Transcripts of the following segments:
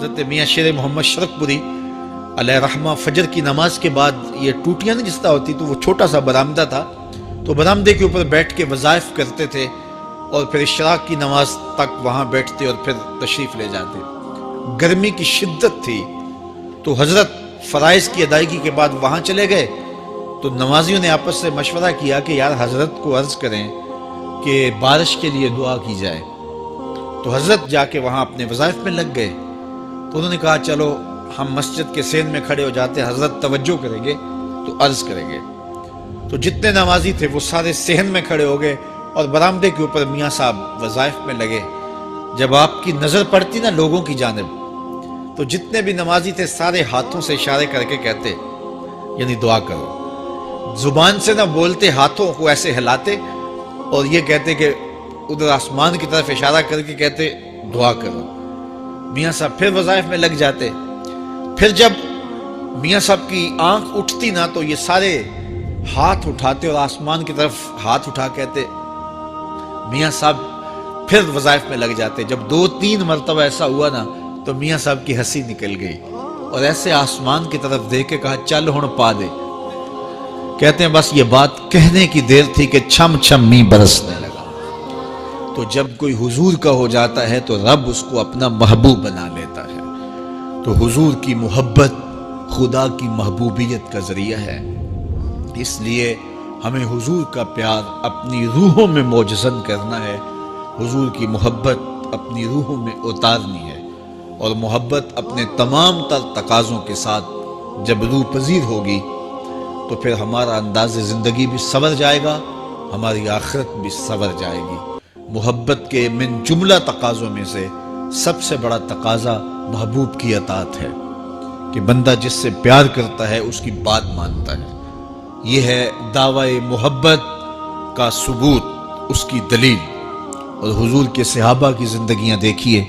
حضرت میاں شیر محمد شرقپوری علیہ رحمہ فجر کی نماز کے بعد یہ ٹوٹیاں نہیں جس طرح ہوتی تو وہ چھوٹا سا برآمدہ تھا، تو برآمدے کے اوپر بیٹھ کے وظائف کرتے تھے اور پھر اشراق کی نماز تک وہاں بیٹھتے اور پھر تشریف لے جاتے۔ گرمی کی شدت تھی تو حضرت فرائض کی ادائیگی کے بعد وہاں چلے گئے، تو نمازیوں نے آپس سے مشورہ کیا کہ یار حضرت کو عرض کریں کہ بارش کے لیے دعا کی جائے۔ تو حضرت جا کے وہاں اپنے وظائف میں لگ گئے، تو انہوں نے کہا چلو ہم مسجد کے سین میں کھڑے ہو جاتے ہیں، حضرت توجہ کریں گے تو عرض کریں گے۔ تو جتنے نمازی تھے وہ سارے صحن میں کھڑے ہو گئے اور برآمدے کے اوپر میاں صاحب وظائف میں لگے۔ جب آپ کی نظر پڑتی نا لوگوں کی جانب، تو جتنے بھی نمازی تھے سارے ہاتھوں سے اشارے کر کے کہتے یعنی دعا کرو، زبان سے نہ بولتے، ہاتھوں کو ایسے ہلاتے اور یہ کہتے کہ ادھر آسمان کی طرف اشارہ کر کے کہتے دعا کرو۔ میاں صاحب پھر وظائف میں لگ جاتے۔ پھر جب میاں صاحب کی آنکھ اٹھتی نا تو یہ سارے ہاتھ اٹھاتے اور آسمان کی طرف ہاتھ اٹھا کہتے۔ میاں صاحب پھر وظائف میں لگ جاتے۔ جب 2-3 مرتبہ ایسا ہوا نا تو میاں صاحب کی ہنسی نکل گئی اور ایسے آسمان کی طرف دیکھ کے کہا چل ہن پا دے۔ کہتے ہیں بس یہ بات کہنے کی دیر تھی کہ چھم چھم می برسنے لگا۔ تو جب کوئی حضور کا ہو جاتا ہے تو رب اس کو اپنا محبوب بنا لیتا ہے۔ تو حضور کی محبت خدا کی محبوبیت کا ذریعہ ہے، اس لیے ہمیں حضور کا پیار اپنی روحوں میں موجزن کرنا ہے، حضور کی محبت اپنی روحوں میں اتارنی ہے، اور محبت اپنے تمام تر تقاضوں کے ساتھ جب روح پذیر ہوگی تو پھر ہمارا انداز زندگی بھی سنور جائے گا، ہماری آخرت بھی سنور جائے گی۔ محبت کے من جملہ تقاضوں میں سے سب سے بڑا تقاضا محبوب کی اطاعت ہے کہ بندہ جس سے پیار کرتا ہے اس کی بات مانتا ہے۔ یہ ہے دعوی محبت کا ثبوت، اس کی دلیل۔ اور حضور کے صحابہ کی زندگیاں دیکھیے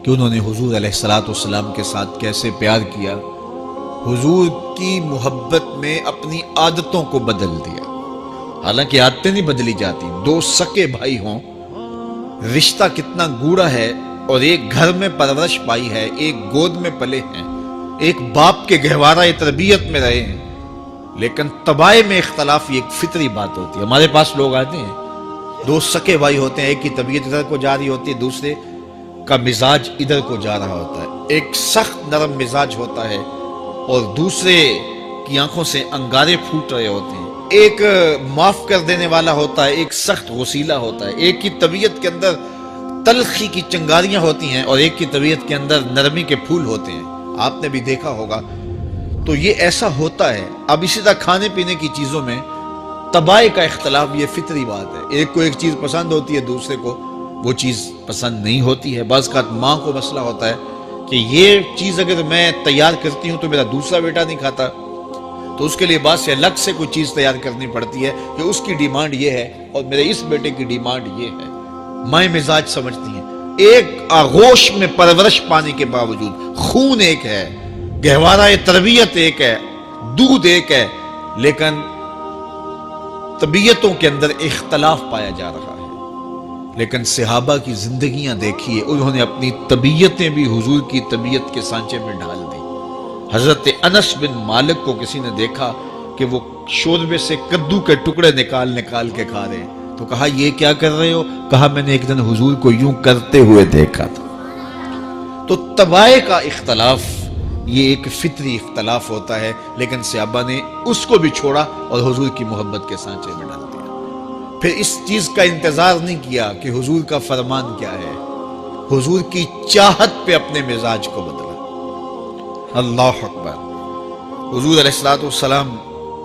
کہ انہوں نے حضور علیہ السلام کے ساتھ کیسے پیار کیا، حضور کی محبت میں اپنی عادتوں کو بدل دیا۔ حالانکہ عادتیں نہیں بدلی جاتی، 2 سکے بھائی ہوں، رشتہ کتنا گوڑا ہے، اور ایک گھر میں پرورش پائی ہے، ایک گود میں پلے ہیں، ایک باپ کے گہوارہ تربیت میں رہے ہیں، لیکن طباع میں اختلاف یہ ایک فطری بات ہوتی ہے۔ ہمارے پاس لوگ آتے ہیں، 2 سکے بھائی ہوتے ہیں، ایک کی طبیعت ادھر کو جا رہی ہوتی ہے، دوسرے کا مزاج ادھر کو جا رہا ہوتا ہے، ایک سخت نرم مزاج ہوتا ہے اور دوسرے کی آنکھوں سے انگارے پھوٹ رہے ہوتے ہیں، ایک معاف کر دینے والا ہوتا ہے، ایک سخت غصیلہ ہوتا ہے، ایک کی طبیعت کے اندر تلخی کی چنگاریاں ہوتی ہیں اور ایک کی طبیعت کے اندر نرمی کے پھول ہوتے ہیں، آپ نے بھی دیکھا ہوگا۔ تو یہ ایسا ہوتا ہے۔ اب اسی طرح کھانے پینے کی چیزوں میں طباع کا اختلاف یہ فطری بات ہے، ایک کو ایک چیز پسند ہوتی ہے، دوسرے کو وہ چیز پسند نہیں ہوتی ہے۔ بعض اوقات ماں کو مسئلہ ہوتا ہے کہ یہ چیز اگر میں تیار کرتی ہوں تو میرا دوسرا بیٹا نہیں کھاتا، تو اس کے لیے بعض سے الگ سے کوئی چیز تیار کرنی پڑتی ہے کہ اس کی ڈیمانڈ یہ ہے اور میرے اس بیٹے کی ڈیمانڈ یہ ہے۔ مائیں مزاج سمجھتی ہیں، ایک آغوش میں پرورش پانے کے باوجود خون ایک ہے، گہوارہ تربیت ایک ہے، دودھ ایک ہے، لیکن طبیعتوں کے اندر اختلاف پایا جا رہا ہے۔ لیکن صحابہ کی زندگیاں دیکھیے، انہوں نے اپنی طبیعتیں بھی حضور کی طبیعت کے سانچے میں ڈھال دی۔ حضرت انس بن مالک کو کسی نے دیکھا کہ وہ شوربے سے کدو کے ٹکڑے نکال کے کھا رہے ہیں، تو کہا یہ کیا کر رہے ہو؟ کہا میں نے ایک دن حضور کو یوں کرتے ہوئے دیکھا تھا۔ تو طباع کا اختلاف یہ ایک فطری اختلاف ہوتا ہے، لیکن صحابہ نے اس کو بھی چھوڑا اور حضور کی محبت کے سانچے میں ڈال دیا۔ پھر اس چیز کا انتظار نہیں کیا کہ حضور کا فرمان کیا ہے، حضور کی چاہت پہ اپنے مزاج کو بدلا۔ اللہ اکبر۔ حضور علیہ السلام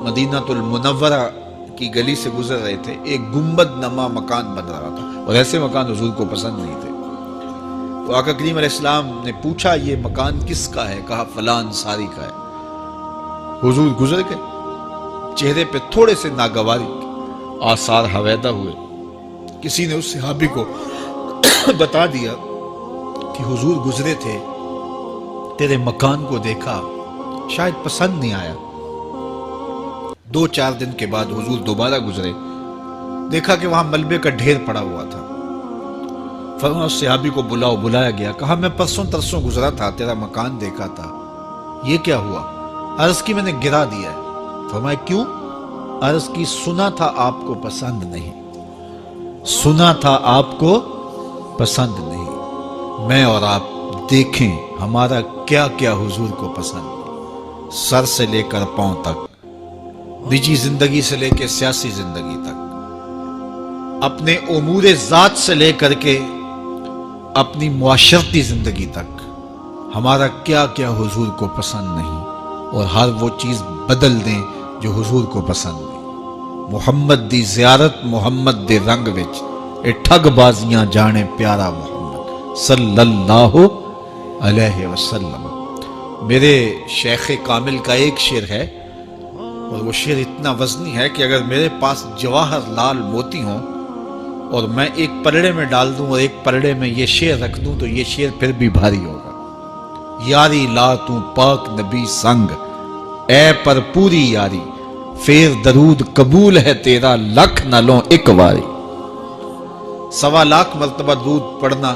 مدینہ المنورہ کی گلی سے گزر رہے تھے، ایک گنبد نما مکان بن رہا تھا اور ایسے مکان حضور کو پسند نہیں تھے۔ تو آقا کریم علیہ السلام نے پوچھا یہ مکان کس کا ہے؟ کہا فلاں انصاری کا ہے۔ حضور گزر گئے، چہرے پہ تھوڑے سے ناگواری آثار حویدہ ہوئے۔ کسی نے اس صحابی کو بتا دیا کہ حضور گزرے تھے، تیرے مکان کو دیکھا، شاید پسند نہیں آیا۔ 2-4 دن کے بعد حضور دوبارہ گزرے، دیکھا کہ وہاں ملبے کا ڈھیر پڑا ہوا تھا۔ فرمایا اس صحابی کو بلاؤ. بلایا گیا. کہا میں پرسوں ترسوں گزرا تھا, تیرا مکان دیکھا تھا, یہ کیا ہوا؟ عرض کی میں نے گرا دیا ہے. فرمایا کیوں؟ عرض کی سنا تھا آپ کو پسند نہیں, سنا تھا آپ کو پسند نہیں. میں اور آپ دیکھیں ہمارا کیا کیا حضور کو پسند ہے, سر سے لے کر پاؤں تک, نجی زندگی سے لے کے سیاسی زندگی تک, اپنے امور ذات سے لے کر کے اپنی معاشرتی زندگی تک, ہمارا کیا کیا حضور کو پسند نہیں, اور ہر وہ چیز بدل دیں جو حضور کو پسند نہیں. محمد دی زیارت محمد دے رنگ وچ, اے ٹھگ بازیاں جانے پیارا محمد صلی اللہ علیہ وسلم. میرے شیخ کامل کا ایک شعر ہے, اور وہ شعر اتنا وزنی ہے کہ اگر میرے پاس جواہر لال موتی ہوں اور میں ایک پلڑے میں ڈال دوں اور ایک پلڑے میں یہ شعر رکھ دوں تو یہ شعر پھر بھی بھاری ہوگا. یاری لا تو پاک نبی سنگ, اے پر پوری یاری, پھر درود قبول ہے تیرا لکھ نہ لوں ایک واری. 1.25 لاکھ مرتبہ درود پڑھنا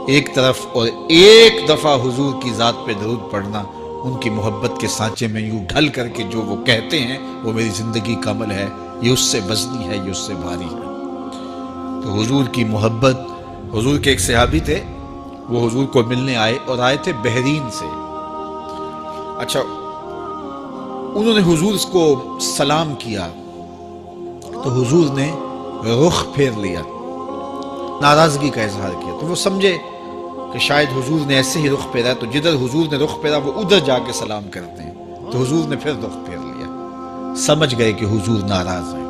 ایک طرف, اور ایک دفعہ حضور کی ذات پہ درود پڑھنا, ان کی محبت کے سانچے میں یوں ڈھل کر کے جو وہ کہتے ہیں وہ میری زندگی کا عمل ہے, یہ اس سے وزنی ہے, یہ اس سے بھاری ہے. تو حضور کی محبت. حضور کے ایک صحابی تھے, وہ حضور کو ملنے آئے, اور آئے تھے بحرین سے. اچھا, انہوں نے حضور کو سلام کیا تو حضور نے رخ پھیر لیا, ناراضگی کا اظہار کیا. تو وہ سمجھے کہ شاید حضور نے ایسے ہی رخ پھیرا, تو جدھر حضور نے رخ پھیرا وہ ادھر جا کے سلام کرتے ہیں. تو حضور نے پھر رخ پھیر لیا. سمجھ گئے کہ حضور ناراض ہیں.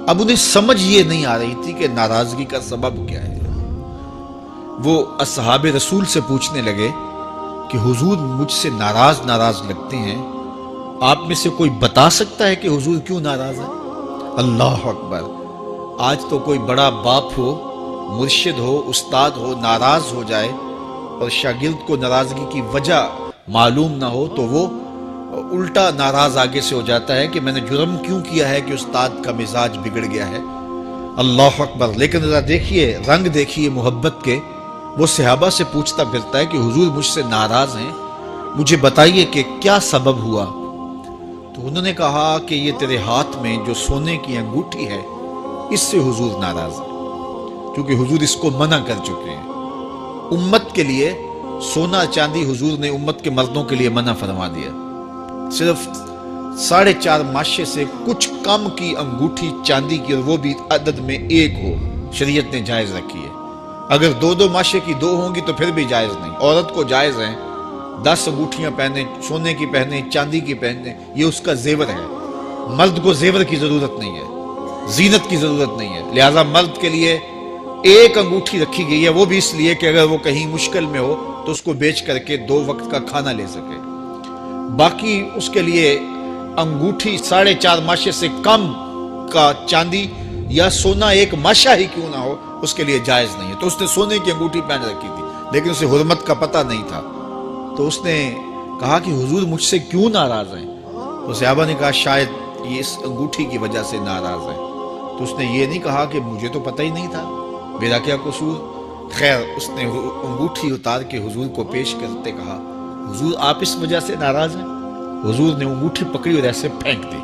اب انہیں سمجھ یہ نہیں آ رہی تھی کہ ناراضگی کا سبب کیا ہے. وہ اصحاب رسول سے پوچھنے لگے کہ حضور مجھ سے ناراض لگتے ہیں, آپ میں سے کوئی بتا سکتا ہے کہ حضور کیوں ناراض ہے؟ اللہ اکبر. آج تو کوئی بڑا باپ ہو, مرشد ہو, استاد ہو, ناراض ہو جائے اور شاگرد کو ناراضگی کی وجہ معلوم نہ ہو تو وہ الٹا ناراض آگے سے ہو جاتا ہے کہ میں نے جرم کیوں کیا ہے کہ استاد کا مزاج بگڑ گیا ہے. اللہ اکبر. لیکن ذرا دیکھیے, رنگ دیکھیے محبت کے. وہ صحابہ سے پوچھتا پھرتا ہے کہ حضور مجھ سے ناراض ہیں, مجھے بتائیے کہ کیا سبب ہوا. تو انہوں نے کہا کہ یہ تیرے ہاتھ میں جو سونے کی انگوٹھی ہے اس سے حضور ناراض ہے, کیونکہ حضور اس کو منع کر چکے ہیں. امت کے لیے سونا چاندی حضور نے امت کے مردوں کے لیے منع فرما دیا. صرف 4.5 ماشے سے کچھ کم کی انگوٹھی چاندی کی, اور وہ بھی عدد میں 1 ہو, شریعت نے جائز رکھی ہے. اگر 2 ماشے کی 2 ہوں گی تو پھر بھی جائز نہیں. عورت کو جائز ہیں 10 انگوٹھیاں پہنے, سونے کی پہنے, چاندی کی پہنے, یہ اس کا زیور ہے. مرد کو زیور کی ضرورت نہیں ہے, زینت کی ضرورت نہیں ہے. لہٰذا مرد کے لیے 1 انگوٹھی رکھی گئی ہے, وہ بھی اس لیے کہ اگر وہ کہیں مشکل میں ہو تو اس کو بیچ کر کے 2 وقت کا کھانا لے سکے. باقی اس کے لیے انگوٹھی 4.5 ماشے سے کم کا چاندی یا سونا 1 ماشا ہی کیوں نہ ہو اس کے لیے جائز نہیں ہے. تو اس نے سونے کی انگوٹھی پہن رکھی تھی, لیکن اسے حرمت کا پتہ نہیں تھا. تو اس نے کہا کہ حضور مجھ سے کیوں ناراض ہیں؟ تو صحابہ نے کہا شاید یہ اس انگوٹھی کی وجہ سے ناراض ہیں. تو اس نے یہ نہیں کہا کہ مجھے تو پتہ ہی نہیں تھا, میرا کیا قصور. خیر, اس نے انگوٹھی اتار کے حضور کو پیش کرتے کہا حضور آپ اس وجہ سے ناراض ہیں؟ حضور نے انگوٹھی پکڑی اور ایسے پھینک دی.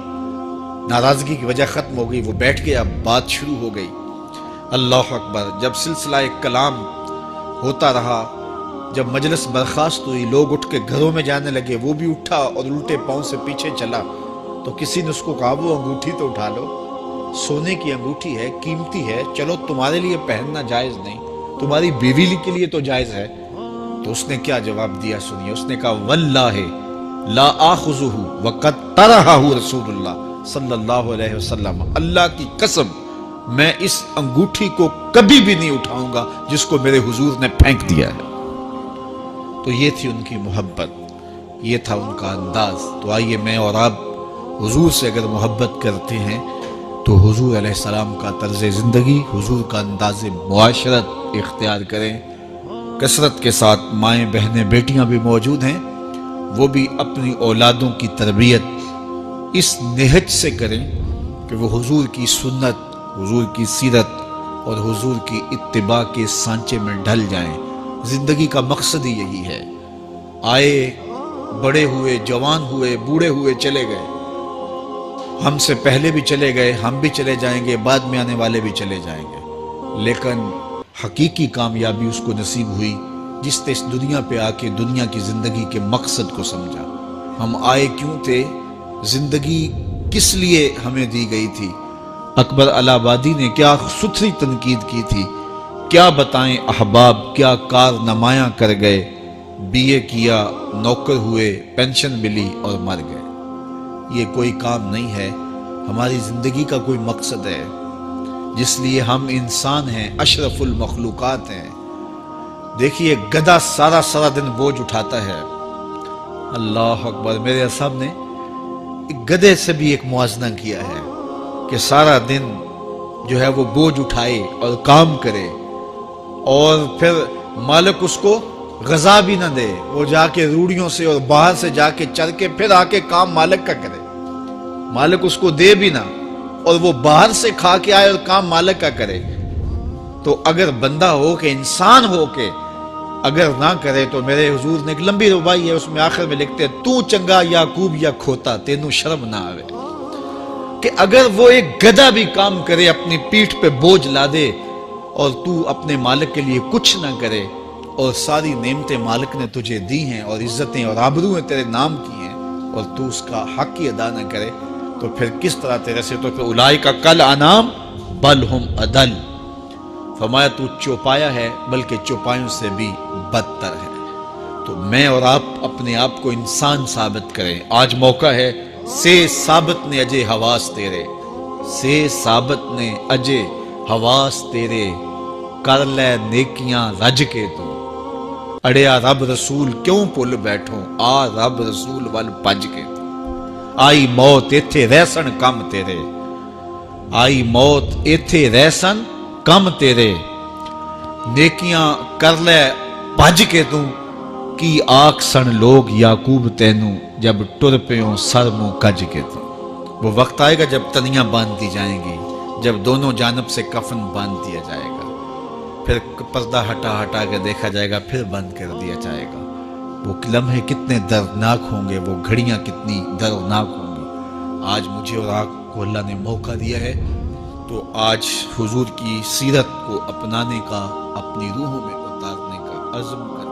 ناراضگی کی وجہ ختم ہو گئی. وہ بیٹھ گیا, بات شروع ہو گئی. اللہ اکبر. جب سلسلہ کلام ہوتا رہا, جب مجلس برخاست ہوئی, لوگ اٹھ کے گھروں میں جانے لگے, وہ بھی اٹھا اور الٹے پاؤں سے پیچھے چلا. تو کسی نے اس کو کہا وہ انگوٹھی تو اٹھا لو, سونے کی انگوٹھی ہے, قیمتی ہے, چلو تمہارے لیے پہننا جائز نہیں, تمہاری بیوی کے لیے تو جائز ہے. تو اس نے کیا جواب دیا سنیے. اس نے کہا واللہ لا آخذہ وقد طرحہ رسول اللہ صلی اللہ علیہ وسلم, اللہ کی قسم میں اس انگوٹھی کو کبھی بھی نہیں اٹھاؤں گا جس کو میرے حضور نے پھینک دیا ہے. تو یہ تھی ان کی محبت, یہ تھا ان کا انداز. تو آئیے میں اور آپ حضور سے اگر محبت کرتے ہیں تو حضور علیہ السلام کا طرز زندگی, حضور کا انداز معاشرت اختیار کریں. کثرت کے ساتھ مائیں بہنیں بیٹیاں بھی موجود ہیں, وہ بھی اپنی اولادوں کی تربیت اس نہج سے کریں کہ وہ حضور کی سنت, حضور کی سیرت, اور حضور کی اتباع کے سانچے میں ڈھل جائیں۔ زندگی کا مقصد ہی یہی ہے۔ آئے، بڑے ہوئے، جوان ہوئے، بوڑھے ہوئے، چلے گئے، ہم سے پہلے بھی چلے گئے، ہم بھی چلے جائیں گے، بعد میں آنے والے بھی چلے جائیں گے، لیکن حقیقی کامیابی اس کو نصیب ہوئی جس نے اس دنیا پہ آ کے دنیا کی زندگی کے مقصد کو سمجھا۔ ہم آئے کیوں تھے، زندگی کس لیے ہمیں دی گئی تھی۔ اکبر الہ آبادی نے کیا ستھری تنقید کی تھی، کیا بتائیں احباب، کیا کارنمایاں کر گئے، بی اے کیا، نوکر ہوئے، پینشن ملی اور مر گئے۔ یہ کوئی کام نہیں ہے، ہماری زندگی کا کوئی مقصد ہے جس لیے ہم انسان ہیں، اشرف المخلوقات ہیں۔ دیکھیے گدھا سارا دن بوجھ اٹھاتا ہے، اللہ اکبر۔ میرے صاحب نے گدھے سے بھی ایک موازنہ کیا ہے کہ سارا دن جو ہے وہ بوجھ اٹھائے اور کام کرے، اور پھر مالک اس کو غذا بھی نہ دے، وہ جا کے روڑیوں سے اور باہر سے جا کے چر کے پھر آ کے کام مالک کا کرے، مالک اس کو دے بھی نہ، اور وہ باہر سے کھا کے آئے اور کام مالک کا کرے۔ تو اگر بندہ ہو کے، انسان ہو کے اگر نہ کرے تو میرے حضور نے ایک لمبی ربائی ہے، اس میں آخر میں لکھتے ہیں تو چنگا یعقوب یا کھوتا تینوں شرم نہ آوے، کہ اگر وہ ایک گدھا بھی کام کرے، اپنی پیٹھ پہ بوجھ لا دے، اور تو اپنے مالک کے لیے کچھ نہ کرے، اور ساری نعمتیں مالک نے تجھے دی ہیں اور عزتیں اور آبرویں تیرے نام کی ہیں، اور تو اس کا حق ہی ادا نہ کرے، تو پھر کس طرح تیرے سے، تو پھر اولئک کالانعام بل ہم اضل، فرمایا تو چوپایا ہے بلکہ چوپایوں سے بھی بدتر ہے۔ تو میں اور آپ اپنے آپ کو انسان ثابت کریں، آج موقع ہے۔ سے ثابت نے اجے حواس تیرے، سے ثابت نے اجے حواس تیرے، کر لے نیکیاں رج کے تو، اڑیا رب رسول کیوں بھول بیٹھو، آ رب رسول ول پج کے تو، آئی موت ایتھے رہسن کم تیرے، آئی موت ایتھے رہسن کم تیرے، نیکیاں کر لے بھج کے تو، کی آکھ سن لوگ یعقوب تینوں، جب ٹر پیوں سر منہ کج کے تو۔ وہ وقت آئے گا جب تنیاں باندھ دی جائیں گی، جب دونوں جانب سے کفن باندھ دیا جائے گا، پھر پردہ ہٹا کے دیکھا جائے گا، پھر بند کر دیا جائے گا۔ وہ لمحے کتنے دردناک ہوں گے، وہ گھڑیاں کتنی دردناک ہوں گی۔ آج مجھے اور آپ کو اللہ نے موقع دیا ہے، تو آج حضور کی سیرت کو اپنانے کا، اپنی روحوں میں اتارنے کا عزم کریں۔